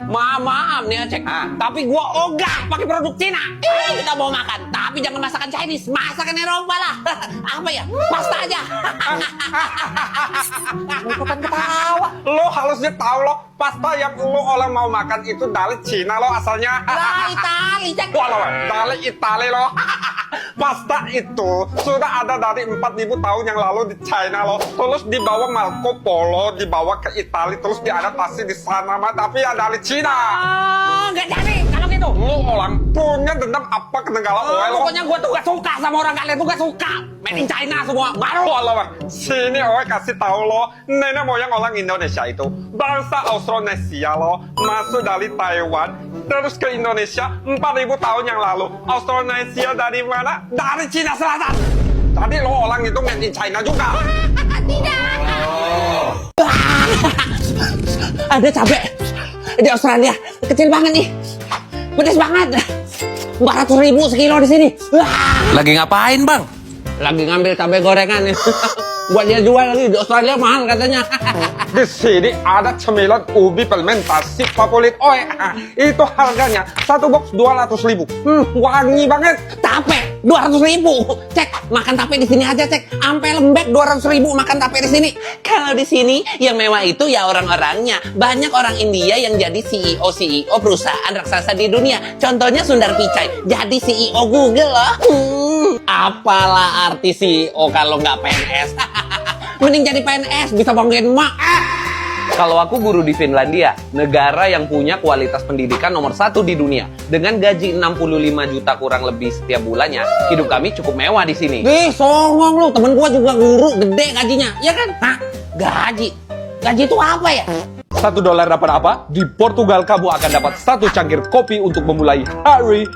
Maaf nih Acek, tapi gua ogah pakai produk Cina. Kita mau makan, tapi jangan masakan Chinese, masakan Eropa lah. Apa ya? Pasta aja. Ikutan ketawa. Lo harusnya tahu lo, pasta yang lo orang mau makan itu dari Cina lo asalnya. Lah Itali, Cek. Walau, dari Itali lo. Pasta itu sudah ada dari 4.000 tahun yang lalu di China lo. Terus dibawa Marco Polo, dibawa ke Itali, terus diadaptasi di sana, tapi ya dari Cina. Oh, nggak jadi kalau gitu. Lo orang punya dendam apa ke negara lo? Pokoknya gua tuh gak suka sama orang kalian tuh gak suka. Made in China semua, baru. Walau, sini Oe kasih tahu lo, nenek moyang orang Indonesia itu bangsa Austronesia lo, masuk dari Taiwan, terus ke Indonesia 4.000 tahun yang lalu. Austronesia dari mana? Dari Cina Selatan. Tadi lo orang itu made in China juga. Tidak. Ada cabai di Australia, kecil banget nih, pedes banget. 400.000 sekilo di sini. Lagi ngapain, Bang? Lagi ngambil cabai gorengan nih. Buat dia jual lagi di Australia mahal katanya. Di sini ada cemilan ubi fermentasi favorit Oe. Itu harganya satu box 200.000. Wangi banget. Tape 200.000. Cek, makan tape di sini aja, Cek. Ampe lembek 200.000 makan tape di sini. Kalau di sini yang mewah itu ya orang-orangnya. Banyak orang India yang jadi CEO perusahaan raksasa di dunia. Contohnya Sundar Pichai, jadi CEO Google loh. Apalah arti CEO kalau nggak PNS? Mending jadi PNS, bisa banggain emak. Kalau aku guru di Finlandia, negara yang punya kualitas pendidikan nomor 1 di dunia. Dengan gaji 65 juta kurang lebih setiap bulannya, hidup kami cukup mewah di sini. Songong lu, temen gua juga guru, gede gajinya, ya kan? Hah? Gaji? Gaji itu apa ya? $1 dapat apa? Di Portugal kamu akan dapat 1 cangkir kopi untuk memulai hari.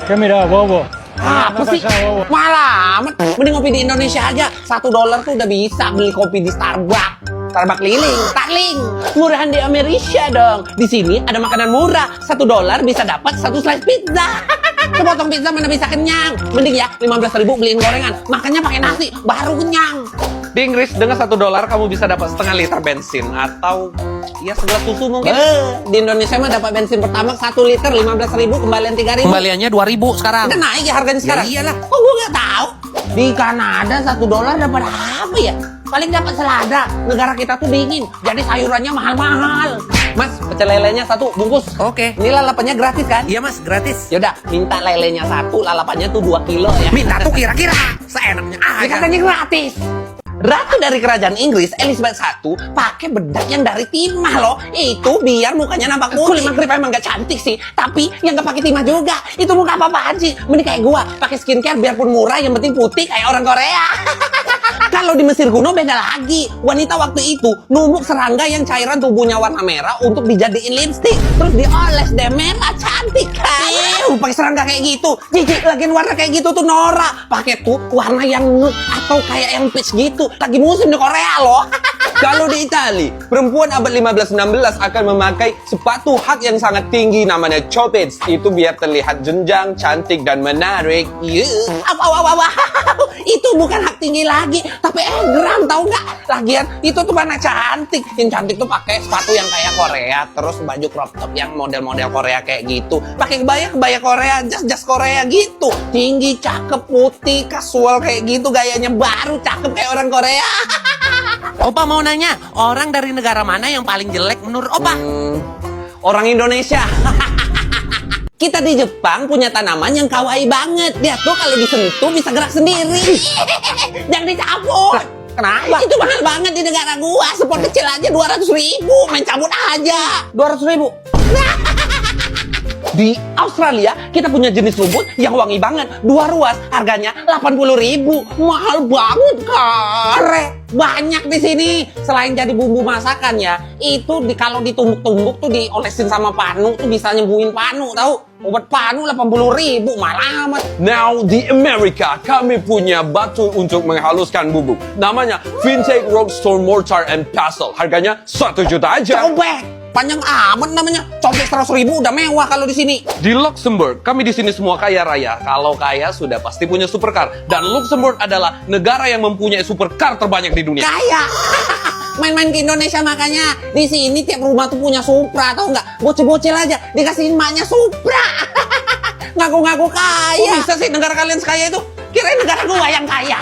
Kamera, bobo. Apa sih? Malah amat. Mending ngopi di Indonesia aja. $1 tuh udah bisa beli kopi di Starbucks. Starbucks keliling, Starling. Murahan di Amerika dong. Di sini ada makanan murah. $1 bisa dapat 1 slice pizza. Sepotong pizza mana bisa kenyang. Mending ya 15.000 beliin gorengan. Makannya pakai nasi, baru kenyang. Di Inggris, dengan $1 kamu bisa dapat setengah liter bensin atau ya segelas susu mungkin. Di Indonesia mah dapat bensin pertama 1 liter 15.000, kembalian 3.000. Kembaliannya 2.000 sekarang. Udah naik ya harganya sekarang? Ya iyalah. Kok gue nggak tahu? Di Kanada $1 dapat apa ya? Paling dapat selada. Negara kita tuh dingin, jadi sayurannya mahal-mahal. Mas, pecel lelenya 1 bungkus. Oke. Ini lalapannya gratis kan? Iya Mas, gratis. Yaudah, minta lelenya 1, lalapannya tuh 2 kilo ya. Minta tuh kira-kira seenaknya Ini aja. katanya gratis. Ratu dari kerajaan Inggris, Elizabeth I, pakai bedak yang dari timah loh. Itu biar mukanya nampak putih. Kulit makrif emang gak cantik sih, tapi yang gak pakai timah juga. Itu muka apa-apaan sih? Mending kayak gua, pakai skincare biarpun murah, yang penting putih kayak orang Korea. Kalau di Mesir kuno beda lagi. Wanita waktu itu numbuk serangga yang cairan tubuhnya warna merah untuk dijadiin lipstick. Terus dioles deh merah, cantik kan? Pakai serangga kayak gitu. Jijik, lagian warna kayak gitu tuh norak. Pakai tuh warna yang nude atau kayak yang peach gitu. Lagi musim di Korea loh. Kalau di Itali, perempuan abad 15-16 akan memakai sepatu hak yang sangat tinggi namanya chopets. Itu biar terlihat jenjang, cantik, dan menarik. Apa? Itu bukan hak tinggi lagi, tapi geram tau nggak? Lagian itu tuh mana cantik. Yang cantik tuh pakai sepatu yang kayak Korea, terus baju crop top yang model-model Korea kayak gitu. Pakai kebaya Korea, jas Korea gitu. Tinggi, cakep, putih, casual kayak gitu, gayanya baru cakep kayak orang Korea. Opa mau nanya, orang dari negara mana yang paling jelek menurut Opa? Orang Indonesia. Kita di Jepang punya tanaman yang kawaii banget. Dia tuh kalau disentuh bisa gerak sendiri. Jangan dicampur. Kenapa? Itu mahal banget di negara gua. Spot kecil aja 200.000. Main cabut aja. 200.000. Di Australia kita punya jenis rumput yang wangi banget. 2 ruas harganya 80.000. Mahal banget kare. Banyak di sini. Selain jadi bumbu masakan ya, itu kalau ditumbuk-tumbuk tuh diolesin sama panu tuh bisa nyembuhin panu tahu. Obat panu 80.000, malah amat. Now di Amerika kami punya batu untuk menghaluskan bubuk. Namanya Vintage Rockstone Mortar and Pestle. Harganya 1 juta aja. Cobek. Panjang amat namanya. Cobek 100.000 udah mewah kalau di sini. Di Luxembourg, kami di sini semua kaya raya. Kalau kaya sudah pasti punya supercar. Dan Luxembourg adalah negara yang mempunyai supercar terbanyak di dunia. Kaya. main-main ke Indonesia makanya. Di sini tiap rumah tuh punya Supra, tau nggak? Bocil-bocil aja dikasihin emaknya Supra. Ngaku-ngaku kaya. Kok bisa sih negara kalian sekaya itu? Kirain negara gua yang kaya.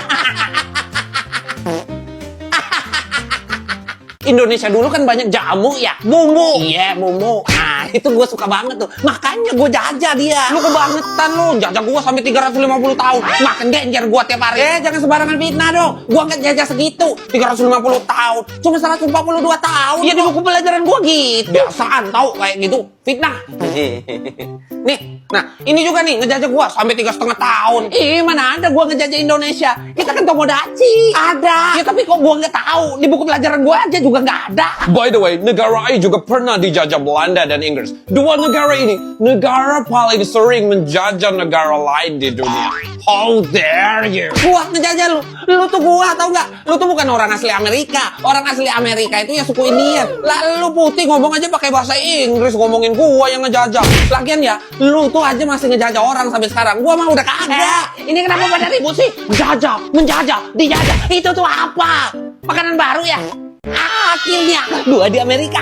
Indonesia dulu kan banyak jamu ya, bumbu. Iya, bumbu. Nah, itu gue suka banget tuh. Makanya gue jajah dia. Lu kebangetan lu, jajah gue sampai 350 tahun. Makan genjer gue tiap hari. Jangan sembarangan fitnah dong. Gue nggak jajah segitu. 350 tahun. Cuma 142 tahun. Iya, di buku pelajaran gue gitu. Biasaan tau kayak gitu. Fitnah. Nih, nah ini juga nih ngejajah gue sampai 3,5 tahun. Ih, mana ada gue ngejajah Indonesia. Kita kan Tomodachi. Ada. Ya tapi kok gue nggak tahu. Di buku pelajaran gue aja juga nggak ada. By the way, negara ini juga pernah dijajah Belanda dan Inggris. Dua negara ini, negara paling sering menjajah negara lain di dunia. How dare you? Gua ngejajah lu. Lu tuh gua tau nggak? Lu tuh bukan orang asli Amerika. Orang asli Amerika itu ya suku Indian. Lalu lu putih ngomong aja pakai bahasa Inggris, ngomongin gua yang ngejajah. Lagian ya, lu tuh aja masih ngejajah orang sampai sekarang. Gua mah udah kagak. Ini kenapa pada ribut sih? Menjajah, dijajah. Itu tuh apa? Makanan baru ya? Akhirnya gua di Amerika.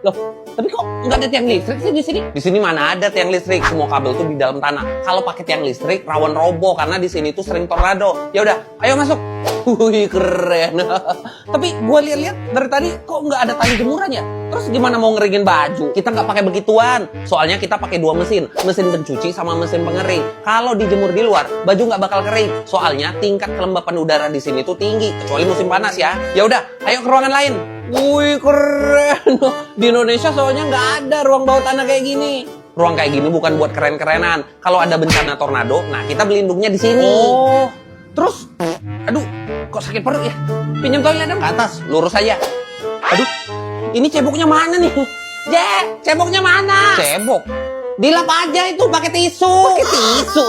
Loh, tapi kok nggak ada tiang listrik sih di sini? Di sini mana ada tiang listrik? Semua kabel tuh di dalam tanah. Kalau pakai tiang listrik rawan roboh karena di sini tuh sering tornado. Ya udah, ayo masuk. Wih, keren. Tapi gua lihat-lihat dari tadi kok nggak ada tali jemurannya. Terus gimana mau ngeringin baju? Kita nggak pakai begituan. Soalnya kita pakai dua mesin pencuci sama mesin pengering. Kalau dijemur di luar, baju nggak bakal kering. Soalnya tingkat kelembapan udara di sini tuh tinggi, kecuali musim panas ya. Ya udah, ayo ke ruangan lain. Wih, keren. Di Indonesia soalnya nggak ada ruang bawah tanah kayak gini. Ruang kayak gini bukan buat keren-kerenan. Kalau ada bencana tornado, nah kita berlindungnya di sini. Oh, terus, aduh, kok sakit perut ya? Pinjam toilet dong ke atas, lurus aja. Aduh, ini ceboknya mana nih? Jack, ceboknya mana? Cebok? Dilap aja itu pakai tisu. Pakai tisu?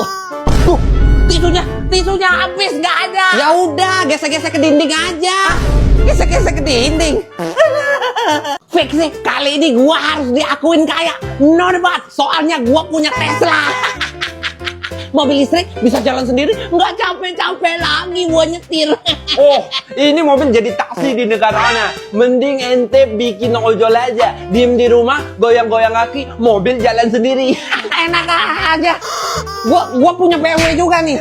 Tisunya habis, nggak ada. Ya udah, gesek-gesek ke dinding aja. Gesek-gesek ke dinding. Fix nih, kali ini gua harus diakuin kaya. No debat, soalnya gua punya Tesla. Mobil listrik bisa jalan sendiri, nggak capek-capek lagi gua nyetir. Oh, ini mobil jadi taksi di negaranya. Mending ente bikin ojol aja. Diem di rumah, goyang-goyang kaki, mobil jalan sendiri. Enak aja. Gua punya BMW juga nih.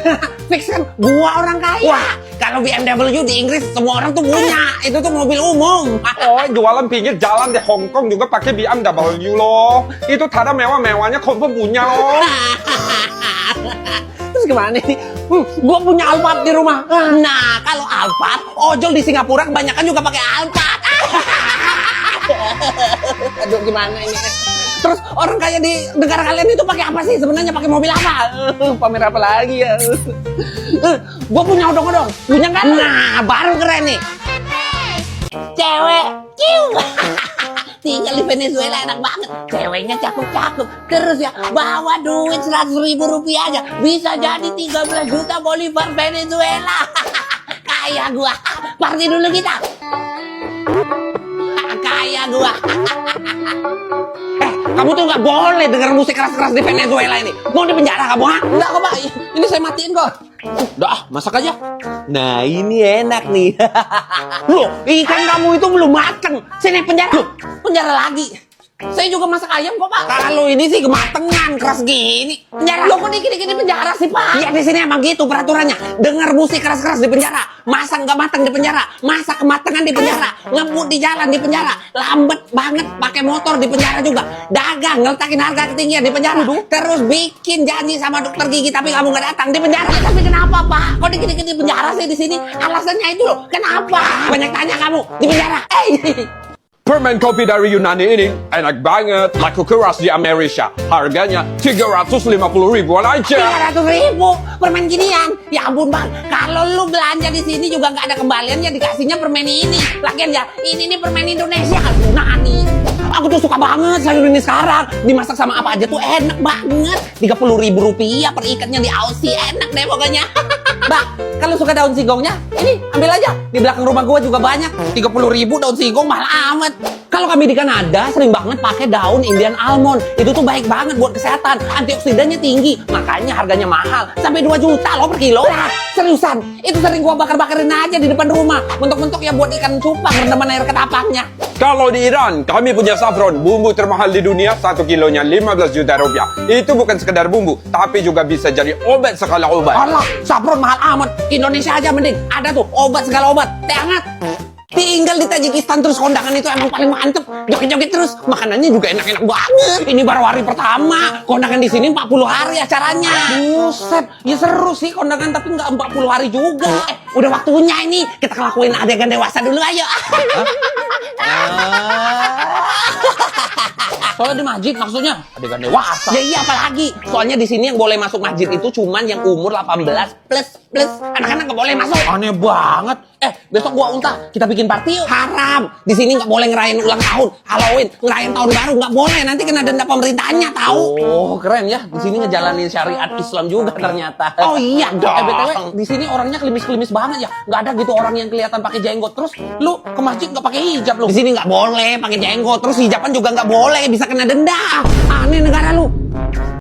Fix kan, gua orang kaya. Wah, kalau BMW di Inggris semua orang tuh punya. Itu tuh mobil umum. Oh, jualan pinggir jalan di Hong Kong juga pakai BMW loh. Itu tada mewah-mewahnya confirm punya loh. Terus gimana nih? Gua punya Alphard di rumah. Nah, kalau Alphard, ojol di Singapura kebanyakan juga pakai Alphard. Aduh, gimana ini? Terus orang kaya di negara kalian itu pakai apa sih? Sebenarnya pakai mobil apa? Pamer apa lagi ya? Gua punya odong-odong. Punya kan? Nah, baru keren nih. Cewek, tinggal di Venezuela enak banget. Ceweknya cakep-cakep. Terus ya bawa duit 100.000 rupiah aja. Bisa jadi 13 juta Bolivar Venezuela. Kaya gua. Party dulu kita. Kaya gua. Kamu tuh nggak boleh denger musik keras-keras di Venezuela ini. Mau di penjara kamu, ha? Enggak kok, Pak. Ini saya matiin kok. Udah, masak aja. Nah, ini enak nih. Loh, ikan kamu itu belum mateng. Sini penjara. Loh, penjara lagi. Saya juga masak ayam kok, Pak. Kalau ini sih kematangan, keras gini. Penjara. Loh, kok dikit-dikit di penjara sih, Pak? Ya, di sini emang gitu peraturannya. Dengar musik keras-keras di penjara. Masak nggak mateng di penjara. Masak kematangan di penjara. Ngebut di jalan di penjara. Lambat banget pakai motor di penjara juga. Dagang, ngeletakin harga ketinggian di penjara. Terus bikin janji sama dokter gigi tapi kamu nggak datang di penjara. Ya, tapi kenapa, Pak? Kok dikit-dikit di penjara sih di sini? Alasannya itu loh. Kenapa? Banyak tanya kamu di penjara. Permen kopi dari Yunani ini enak banget, laku keras di Amerika. Harganya 350 ribuan aja. 300.000 permen ginian. Ya ampun, Bang. Kalau lu belanja di sini juga nggak ada kembaliannya, dikasihnya permen ini. Lagian ya, ini permen Indonesia kan Yunani. Aku tuh suka banget sayur ini sekarang. Dimasak sama apa aja tuh enak banget. 30.000 rupiah per ikatnya di Aussie. Enak deh pokoknya. Mbak, kalau suka daun singkongnya, ini ambil aja. Di belakang rumah gua juga banyak. 30.000 daun singkong mahal amat. Kalau kami di Kanada sering banget pakai daun Indian almond. Itu tuh baik banget buat kesehatan. Antioksidannya tinggi, makanya harganya mahal. Sampai 2 juta loh per kilo. Nah, seriusan, itu sering gua bakar-bakarin aja di depan rumah. Mentok-mentok ya buat ikan cupang rendaman air ketapaknya. Kalau di Iran, kami punya saffron, bumbu termahal di dunia, 1 kilonya 15 juta rupiah. Itu bukan sekedar bumbu, tapi juga bisa jadi obat segala obat. Alah, saffron mahal amat. Indonesia aja mending. Ada tuh obat segala obat. Teh hangat. Tinggal di Tajikistan terus kondangan itu emang paling mantep. Joget-joget terus. Makanannya juga enak-enak banget. Ini baru hari pertama. Kondangan di sini 40 hari acaranya. Buset. Ya seru sih kondangan tapi nggak 40 hari juga. Udah waktunya ini. Kita ngelakuin adegan dewasa dulu ayo. Soalnya di masjid maksudnya adegan dewasa. Ya iya apalagi. Soalnya di sini yang boleh masuk masjid itu cuman yang umur 18 plus. Anak-anak nggak boleh masuk. Aneh banget. Besok gua unta. Kita bikin party yuk. Haram. Di sini nggak boleh ngerayain ulang tahun, Halloween, ngerayain tahun baru nggak boleh. Nanti kena denda pemerintahnya tahu. Oh, keren ya. Di sini ngejalanin syariat Islam juga ternyata. Oh iya dong. BTW, di sini orangnya klimis-klimis banget ya. Nggak ada gitu orang yang kelihatan pakai jenggot. Terus lu ke masjid nggak pakai hijab lu. Di sini nggak boleh pakai jenggot. Terus hijaban juga nggak boleh. Bisa kena denda. Aneh negara lu.